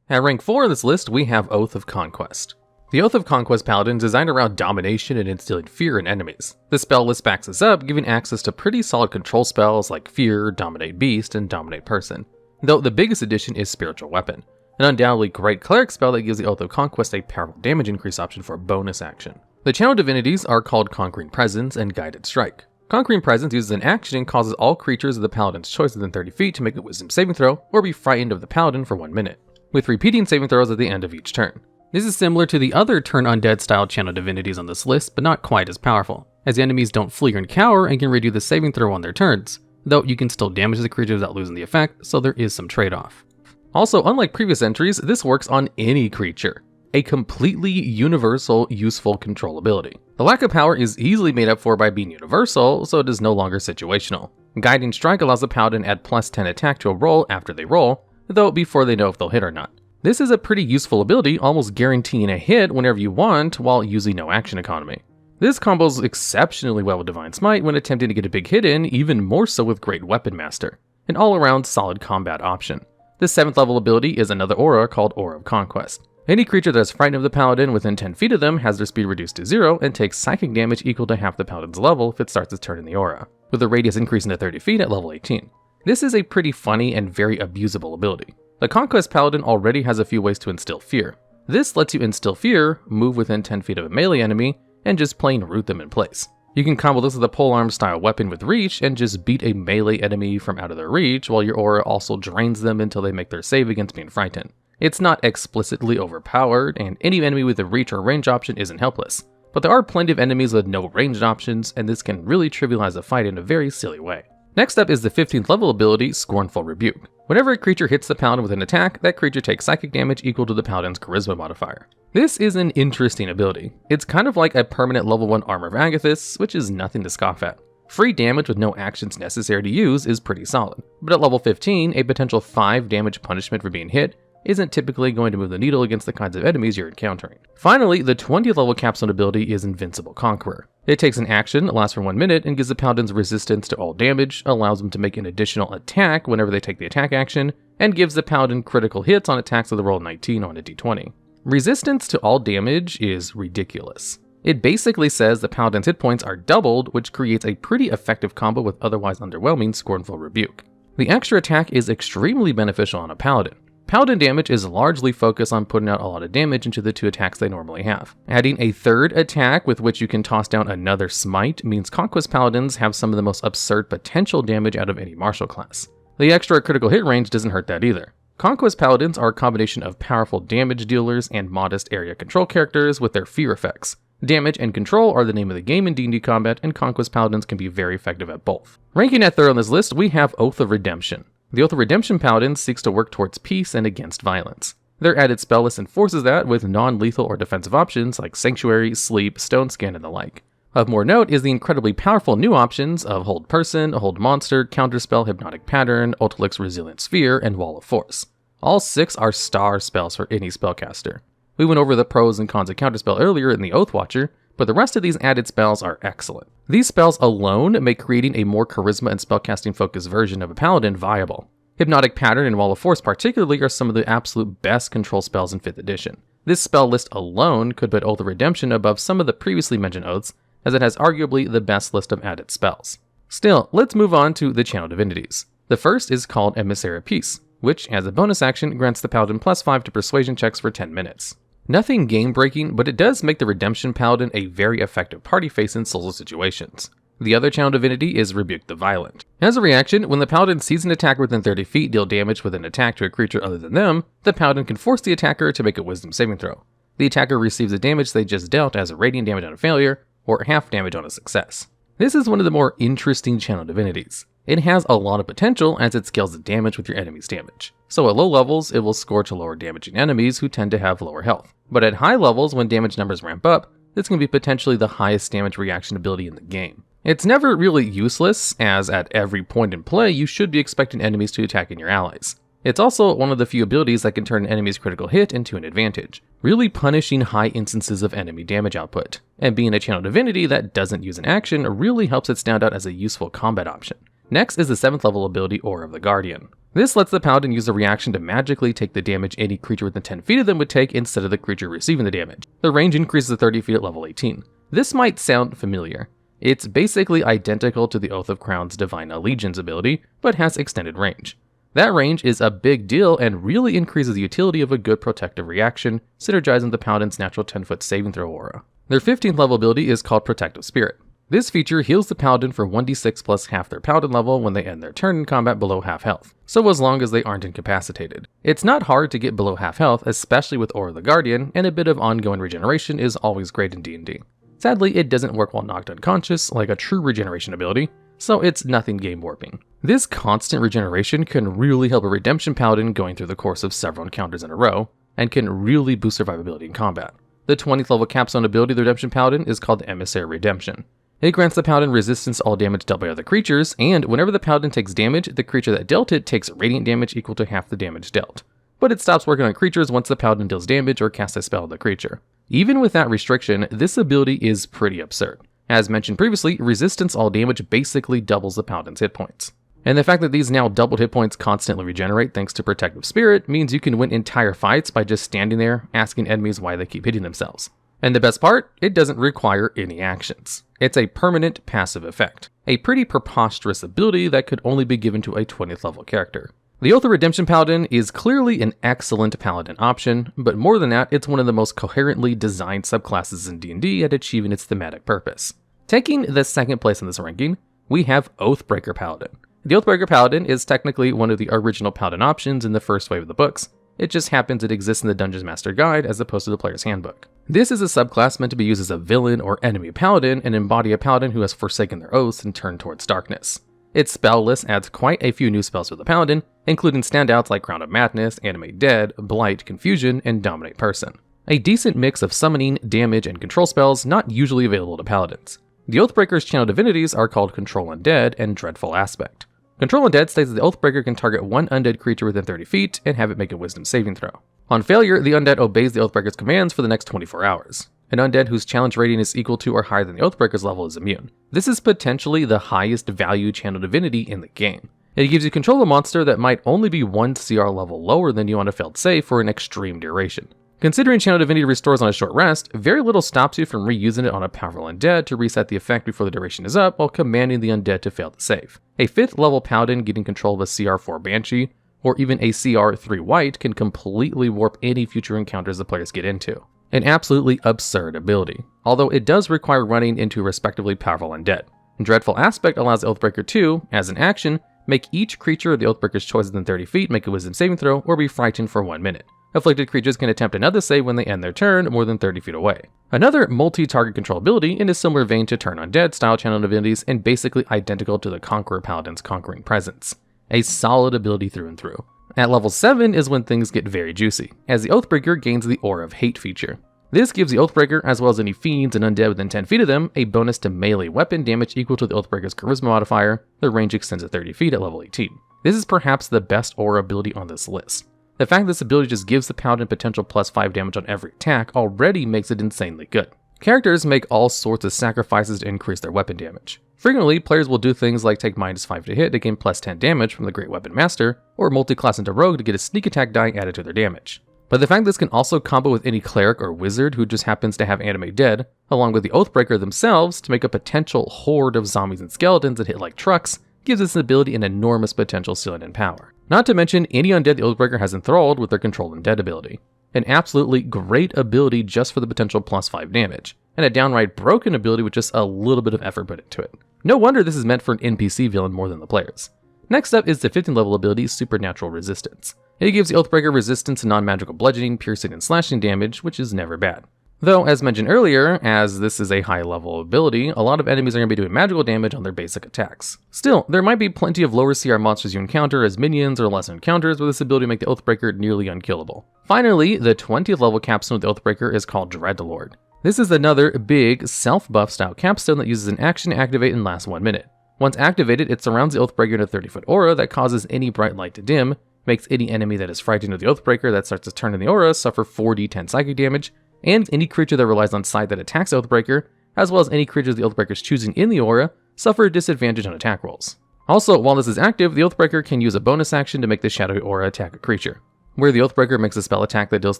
At rank 4 on this list, we have Oath of Conquest. The Oath of Conquest Paladin is designed around domination and instilling fear in enemies. The spell list backs this up, giving access to pretty solid control spells like Fear, Dominate Beast, and Dominate Person. Though the biggest addition is Spiritual Weapon, an undoubtedly great cleric spell that gives the Oath of Conquest a powerful damage increase option for a bonus action. The channel divinities are called Conquering Presence and Guided Strike. Conquering Presence uses an action and causes all creatures of the Paladin's choice within 30 feet to make a Wisdom saving throw or be frightened of the Paladin for 1 minute, with repeating saving throws at the end of each turn. This is similar to the other turn undead style channel divinities on this list, but not quite as powerful, as the enemies don't flee or cower and can redo the saving throw on their turns, though you can still damage the creature without losing the effect, so there is some trade-off. Also, unlike previous entries, this works on any creature, a completely universal, useful control ability. The lack of power is easily made up for by being universal, so it is no longer situational. Guiding Strike allows the Paladin to add +10 attack to a roll after they roll, though before they know if they'll hit or not. This is a pretty useful ability, almost guaranteeing a hit whenever you want while using no action economy. This combos exceptionally well with Divine Smite when attempting to get a big hit in, even more so with Great Weapon Master, an all-around solid combat option. The 7th level ability is another aura called Aura of Conquest. Any creature that is frightened of the Paladin within 10 feet of them has their speed reduced to 0 and takes psychic damage equal to half the Paladin's level if it starts its turn in the aura, with the radius increasing to 30 feet at level 18. This is a pretty funny and very abusable ability. The Conquest Paladin already has a few ways to instill fear. This lets you instill fear, move within 10 feet of a melee enemy, and just plain root them in place. You can combo this with a polearm style weapon with reach and just beat a melee enemy from out of their reach, while your aura also drains them until they make their save against being frightened. It's not explicitly overpowered, and any enemy with a reach or range option isn't helpless, but there are plenty of enemies with no ranged options, and this can really trivialize a fight in a very silly way. Next up is the 15th level ability, Scornful Rebuke. Whenever a creature hits the Paladin with an attack, that creature takes psychic damage equal to the Paladin's Charisma modifier. This is an interesting ability. It's kind of like a permanent level 1 Armor of Agathis, which is nothing to scoff at. Free damage with no actions necessary to use is pretty solid, but at level 15, a potential 5 damage punishment for being hit isn't typically going to move the needle against the kinds of enemies you're encountering. Finally, the 20th level capstone ability is Invincible Conqueror. It takes an action, lasts for 1 minute, and gives the Paladins resistance to all damage, allows them to make an additional attack whenever they take the attack action, and gives the Paladin critical hits on attacks with a roll 19 on a d20. Resistance to all damage is ridiculous. It basically says the Paladin's hit points are doubled, which creates a pretty effective combo with otherwise underwhelming Scornful Rebuke. The extra attack is extremely beneficial on a Paladin. Paladin damage is largely focused on putting out a lot of damage into the 2 attacks they normally have. Adding a 3rd attack with which you can toss down another smite means Conquest Paladins have some of the most absurd potential damage out of any martial class. The extra critical hit range doesn't hurt that either. Conquest Paladins are a combination of powerful damage dealers and modest area control characters with their fear effects. Damage and control are the name of the game in D&D combat, and Conquest Paladins can be very effective at both. Ranking at 3rd on this list, we have Oath of Redemption. The Oath of Redemption Paladin seeks to work towards peace and against violence. Their added spell list enforces that with non-lethal or defensive options like Sanctuary, Sleep, Stone Skin, and the like. Of more note is the incredibly powerful new options of Hold Person, Hold Monster, Counterspell, Hypnotic Pattern, Ultilix Resilient Sphere, and Wall of Force. All 6 are star spells for any spellcaster. We went over the pros and cons of Counterspell earlier in the Oath Watcher, but the rest of these added spells are excellent. These spells alone make creating a more charisma and spellcasting focused version of a Paladin viable. Hypnotic Pattern and Wall of Force particularly are some of the absolute best control spells in 5th edition. This spell list alone could put Oath of Redemption above some of the previously mentioned oaths, as it has arguably the best list of added spells. Still, let's move on to the channel divinities. The first is called Emissary of Peace, which, as a bonus action, grants the Paladin +5 to persuasion checks for 10 minutes. Nothing game-breaking, but it does make the Redemption Paladin a very effective party face in social situations. The other channel divinity is Rebuke the Violent. As a reaction, when the Paladin sees an attacker within 30 feet deal damage with an attack to a creature other than them, the Paladin can force the attacker to make a Wisdom saving throw. The attacker receives the damage they just dealt as a radiant damage on a failure, or half damage on a success. This is one of the more interesting channel divinities. It has a lot of potential as it scales the damage with your enemy's damage. So at low levels, it will score to lower damaging enemies who tend to have lower health. But at high levels, when damage numbers ramp up, this can be potentially the highest damage reaction ability in the game. It's never really useless, as at every point in play, you should be expecting enemies to attack your allies. It's also one of the few abilities that can turn an enemy's critical hit into an advantage, really punishing high instances of enemy damage output. And being a channel divinity that doesn't use an action really helps it stand out as a useful combat option. Next is the 7th level ability Aura of the Guardian. This lets the Paladin use a reaction to magically take the damage any creature within 10 feet of them would take instead of the creature receiving the damage. The range increases to 30 feet at level 18. This might sound familiar. It's basically identical to the Oath of Crown's Divine Allegiance ability, but has extended range. That range is a big deal and really increases the utility of a good protective reaction, synergizing the Paladin's natural 10-foot saving throw aura. Their 15th level ability is called Protective Spirit. This feature heals the Paladin for 1d6 plus half their Paladin level when they end their turn in combat below half health, so as long as they aren't incapacitated. It's not hard to get below half health, especially with Aura of the Guardian, and a bit of ongoing regeneration is always great in D&D. Sadly, it doesn't work while knocked unconscious like a true regeneration ability, so it's nothing game warping. This constant regeneration can really help a Redemption Paladin going through the course of several encounters in a row, and can really boost survivability in combat. The 20th level capstone ability of the Redemption Paladin is called Emissary Redemption. It grants the Paladin resistance to all damage dealt by other creatures, and whenever the Paladin takes damage, the creature that dealt it takes radiant damage equal to half the damage dealt. But it stops working on creatures once the Paladin deals damage or casts a spell on the creature. Even with that restriction, this ability is pretty absurd. As mentioned previously, resistance to all damage basically doubles the Paladin's hit points. And the fact that these now doubled hit points constantly regenerate thanks to Protective Spirit means you can win entire fights by just standing there asking enemies why they keep hitting themselves. And the best part, it doesn't require any actions. It's a permanent passive effect, a pretty preposterous ability that could only be given to a 20th level character. The Oath of Redemption Paladin is clearly an excellent Paladin option, but more than that, it's one of the most coherently designed subclasses in D&D at achieving its thematic purpose. Taking the second place in this ranking, we have Oathbreaker Paladin. The Oathbreaker Paladin is technically one of the original Paladin options in the first wave of the books. It just happens it exists in the Dungeon Master Guide as opposed to the player's handbook. This is a subclass meant to be used as a villain or enemy paladin and embody a paladin who has forsaken their oaths and turned towards darkness. Its spell list adds quite a few new spells for the paladin, including standouts like Crown of Madness, Animate Dead, Blight, Confusion, and Dominate Person. A decent mix of summoning, damage, and control spells not usually available to paladins. The Oathbreaker's channel divinities are called Control Undead and Dreadful Aspect. Control Undead states that the Oathbreaker can target one undead creature within 30 feet and have it make a wisdom saving throw. On failure, the undead obeys the Oathbreaker's commands for the next 24 hours. An undead whose challenge rating is equal to or higher than the Oathbreaker's level is immune. This is potentially the highest value channel divinity in the game. It gives you control of a monster that might only be 1 CR level lower than you on a failed save for an extreme duration. Considering channel divinity restores on a short rest, very little stops you from reusing it on a powerful undead to reset the effect before the duration is up while commanding the undead to fail the save. A 5th level paladin getting control of a CR4 Banshee, or even a CR3 White, can completely warp any future encounters the players get into. An absolutely absurd ability, although it does require running into respectively powerful undead. Dreadful Aspect allows Oathbreaker to, as an action, make each creature of the Oathbreaker's choice within 30 feet make a wisdom saving throw or be frightened for 1 minute. Afflicted creatures can attempt another save when they end their turn more than 30 feet away. Another multi-target control ability in a similar vein to Turn Undead style channel divinities and basically identical to the Conqueror Paladin's Conquering Presence. A solid ability through and through. At level 7 is when things get very juicy, as the Oathbreaker gains the Aura of Hate feature. This gives the Oathbreaker, as well as any fiends and undead within 10 feet of them, a bonus to melee weapon damage equal to the Oathbreaker's Charisma modifier. The range extends to 30 feet at level 18. This is perhaps the best Aura ability on this list. The fact this ability just gives the Paladin potential plus 5 damage on every attack already makes it insanely good. Characters make all sorts of sacrifices to increase their weapon damage. Frequently, players will do things like take -5 to hit to gain plus 10 damage from the Great Weapon Master, or multi-class into Rogue to get a sneak attack die added to their damage. But the fact this can also combo with any cleric or wizard who just happens to have Animate Dead, along with the Oathbreaker themselves to make a potential horde of zombies and skeletons that hit like trucks, gives this ability an enormous potential ceiling in power. Not to mention any undead the Oathbreaker has enthralled with their Control Undead ability. An absolutely great ability just for the potential plus 5 damage, and a downright broken ability with just a little bit of effort put into it. No wonder this is meant for an NPC villain more than the players. Next up is the 15th level ability, Supernatural Resistance. It gives the Oathbreaker resistance to non-magical bludgeoning, piercing, and slashing damage, which is never bad. Though, as mentioned earlier, as this is a high-level ability, a lot of enemies are going to be doing magical damage on their basic attacks. Still, there might be plenty of lower CR monsters you encounter as minions or lesser encounters with this ability to make the Oathbreaker nearly unkillable. Finally, the 20th level capstone of the Oathbreaker is called Dreadlord. This is another big, self-buff style capstone that uses an action to activate and lasts 1 minute. Once activated, it surrounds the Oathbreaker in a 30-foot aura that causes any bright light to dim, makes any enemy that is frightened of the Oathbreaker that starts to turn in the aura suffer 4d10 psychic damage, and any creature that relies on sight that attacks Oathbreaker, as well as any creatures the Oathbreaker is choosing in the aura, suffer a disadvantage on attack rolls. Also, while this is active, the Oathbreaker can use a bonus action to make the shadowy aura attack a creature, where the Oathbreaker makes a spell attack that deals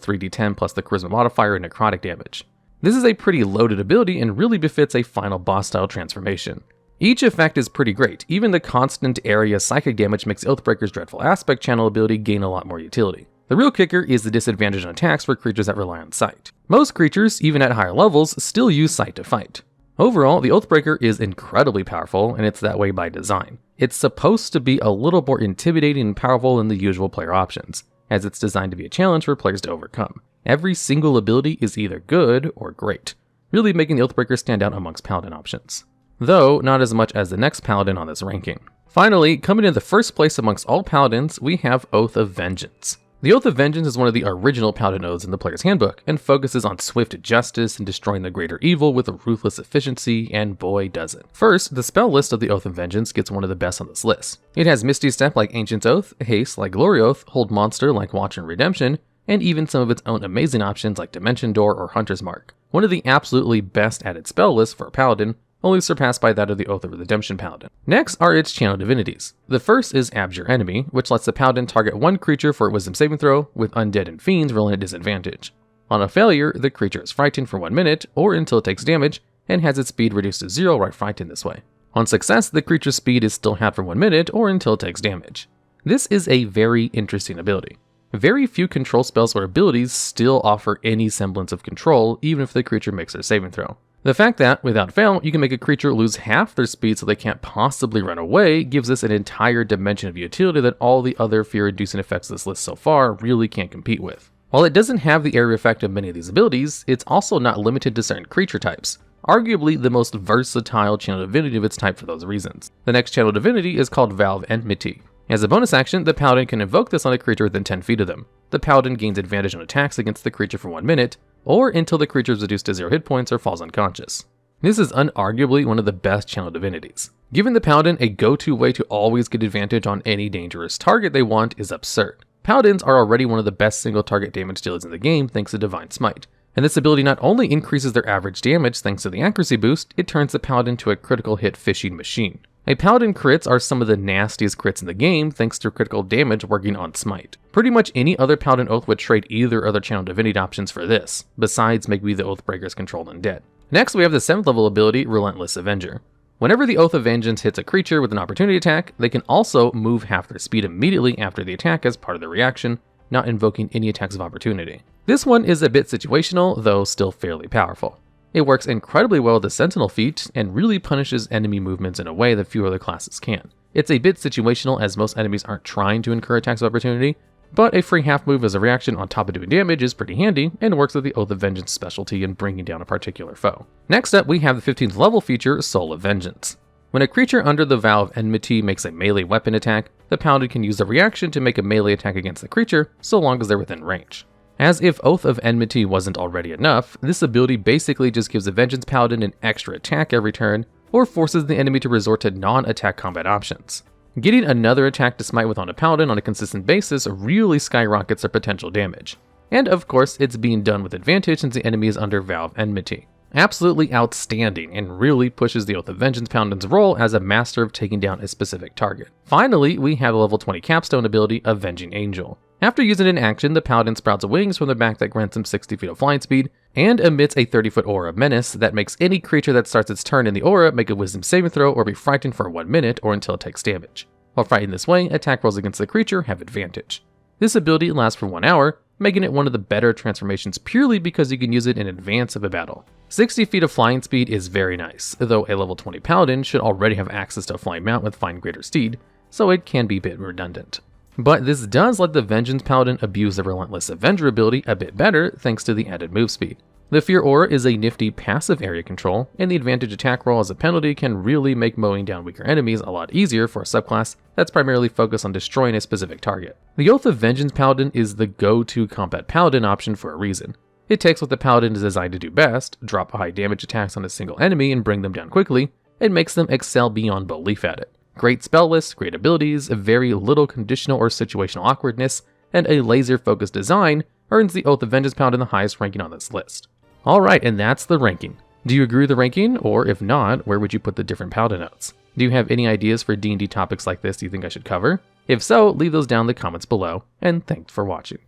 3d10 plus the charisma modifier and necrotic damage. This is a pretty loaded ability and really befits a final boss style transformation. Each effect is pretty great, even the constant area psychic damage makes the Oathbreaker's Dreadful Aspect channel ability gain a lot more utility. The real kicker is the disadvantage on attacks for creatures that rely on sight. Most creatures, even at higher levels, still use sight to fight. Overall, the Oathbreaker is incredibly powerful, and it's that way by design. It's supposed to be a little more intimidating and powerful than the usual player options, as it's designed to be a challenge for players to overcome. Every single ability is either good or great, really making the Oathbreaker stand out amongst Paladin options. Though, not as much as the next Paladin on this ranking. Finally, coming in the first place amongst all Paladins, we have Oath of Vengeance. The Oath of Vengeance is one of the original Paladin oaths in the player's handbook, and focuses on swift justice and destroying the greater evil with a ruthless efficiency, and boy does it. First, the spell list of the Oath of Vengeance gets one of the best on this list. It has Misty Step like Ancient's Oath, Haste like Glory Oath, Hold Monster like Watch and Redemption, and even some of its own amazing options like Dimension Door or Hunter's Mark. One of the absolutely best added spell lists for a Paladin, only surpassed by that of the Oath of Redemption Paladin. Next are its channel divinities. The first is Abjure Enemy, which lets the Paladin target one creature for a wisdom saving throw, with undead and fiends rolling at disadvantage. On a failure, the creature is frightened for 1 minute, or until it takes damage, and has its speed reduced to 0 while frightened this way. On success, the creature's speed is still halved for 1 minute, or until it takes damage. This is a very interesting ability. Very few control spells or abilities still offer any semblance of control, even if the creature makes their saving throw. The fact that, without fail, you can make a creature lose half their speed so they can't possibly run away gives us an entire dimension of utility that all the other fear-inducing effects of this list so far really can't compete with. While it doesn't have the area effect of many of these abilities, it's also not limited to certain creature types, arguably the most versatile channel divinity of its type for those reasons. The next channel divinity is called Vow of Enmity. As a bonus action, the Paladin can invoke this on a creature within 10 feet of them. The Paladin gains advantage on attacks against the creature for 1 minute, or until the creature is reduced to 0 hit points or falls unconscious. This is unarguably one of the best channel divinities. Giving the Paladin a go-to way to always get advantage on any dangerous target they want is absurd. Paladins are already one of the best single target damage dealers in the game thanks to Divine Smite, and this ability not only increases their average damage thanks to the accuracy boost, it turns the Paladin into a critical hit fishing machine. A Paladin crits are some of the nastiest crits in the game thanks to critical damage working on Smite. Pretty much any other Paladin Oath would trade either other channel divinity options for this, besides maybe the Oathbreaker's controlled undead. Next we have the 7th level ability, Relentless Avenger. Whenever the Oath of Vengeance hits a creature with an opportunity attack, they can also move half their speed immediately after the attack as part of their reaction, not invoking any attacks of opportunity. This one is a bit situational, though still fairly powerful. It works incredibly well with the Sentinel feat, and really punishes enemy movements in a way that few other classes can. It's a bit situational as most enemies aren't trying to incur attacks of opportunity, but a free half move as a reaction on top of doing damage is pretty handy, and works with the Oath of Vengeance specialty in bringing down a particular foe. Next up we have the 15th level feature, Soul of Vengeance. When a creature under the Vow of Enmity makes a melee weapon attack, the Paladin can use the reaction to make a melee attack against the creature, so long as they're within range. As if Oath of Enmity wasn't already enough, this ability basically just gives the Vengeance Paladin an extra attack every turn, or forces the enemy to resort to non-attack combat options. Getting another attack to smite with on a Paladin on a consistent basis really skyrockets their potential damage. And of course, it's being done with advantage since the enemy is under Vow of Enmity. Absolutely outstanding, and really pushes the Oath of Vengeance Paladin's role as a master of taking down a specific target. Finally, we have a level 20 capstone ability, Avenging Angel. After using an action, the Paladin sprouts wings from the back that grants him 60 feet of flying speed, and emits a 30-foot aura of menace that makes any creature that starts its turn in the aura make a wisdom saving throw or be frightened for 1 minute or until it takes damage. While frightened this way, attack rolls against the creature have advantage. This ability lasts for 1 hour, making it one of the better transformations purely because you can use it in advance of a battle. 60 feet of flying speed is very nice, though a level 20 Paladin should already have access to a flying mount with Find Greater Steed, so it can be a bit redundant. But this does let the Vengeance Paladin abuse the Relentless Avenger ability a bit better thanks to the added move speed. The Fear Aura is a nifty passive area control, and the advantage attack roll as a penalty can really make mowing down weaker enemies a lot easier for a subclass that's primarily focused on destroying a specific target. The Oath of Vengeance Paladin is the go-to combat Paladin option for a reason. It takes what the Paladin is designed to do best, drop high damage attacks on a single enemy and bring them down quickly, and makes them excel beyond belief at it. Great spell lists, great abilities, very little conditional or situational awkwardness, and a laser-focused design earns the Oath of Vengeance Paladin the highest ranking on this list. Alright, and that's the ranking. Do you agree with the ranking, or if not, where would you put the different Paladin notes? Do you have any ideas for D&D topics like this you think I should cover? If so, leave those down in the comments below, and thanks for watching.